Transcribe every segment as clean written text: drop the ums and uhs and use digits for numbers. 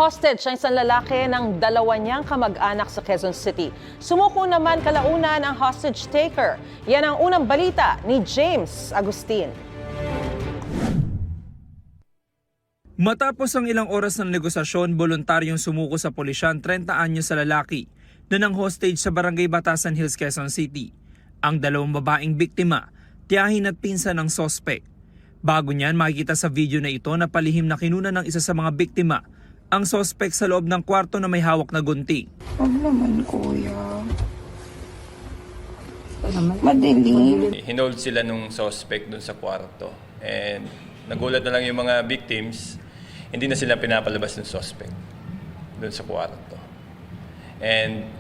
Na-hostage ang isang lalaki ng dalawa niyang kamag-anak sa Quezon City. Sumuko naman kalaunan ang hostage taker. Yan ang unang balita ni James Agustin. Matapos ang ilang oras ng negosasyon, voluntaryong sumuko sa pulisya ang 30 anyos sa lalaki na nang hostage sa Barangay Batasan Hills, Quezon City. Ang dalawang babaeng biktima, tiyahin at pinsan ng sospek. Bago niyan, makikita sa video na ito na palihim na kinuna ng isa sa mga biktima ang sospek sa loob ng kwarto na may hawak na gunting. Huwag naman, kuya. Madilim. Hinold sila nung suspect dun sa kwarto. And nagulat na lang yung mga victims, hindi na sila pinapalabas ng suspect dun sa kwarto. And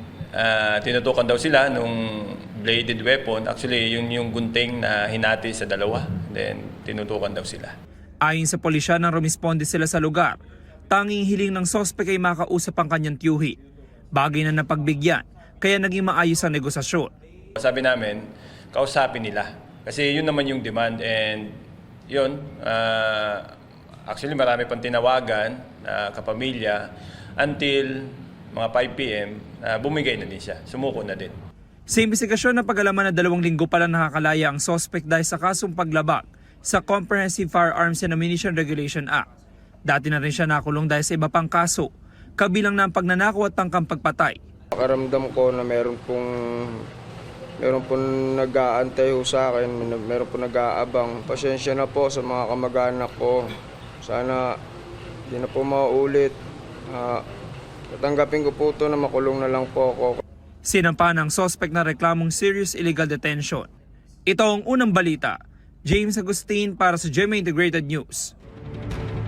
tinutukan daw sila nung bladed weapon. Actually, yun yung gunting na hinati sa dalawa. Then tinutukan daw sila. Ayon sa pulisya, nang rumisponde sila sa lugar, tanging hiling ng sospek ay makausap ang kanyang tiyuhi. Bagay na napagbigyan, kaya naging maayos ang negosasyon. Sabi namin, kausapin nila. Kasi yun naman yung demand. And yun, actually marami pang tinawagan kapamilya until mga 5 p.m. Bumigay na din siya. Sumuko na din. Sa investigasyon na pag-alaman na 2 linggo pala nakakalaya ang sospek dahil sa kasong paglabag sa Comprehensive Firearms and Ammunition Regulation Act. Dati na rin siya nakulong dahil sa iba pang kaso, kabilang na ang pagnanakaw at tangkang pagpatay. Pakiramdam ko na meron pong nag-aantay ho sa akin, meron pong nag-aabang. Pasensya na po sa mga kamag-anak ko. Sana hindi na po maulit. Tatanggapin ko po ito na makulong na lang po ako. Sinampa ng sospek na reklamong serious illegal detention. Ito ang unang balita. James Agustin para sa GMA Integrated News.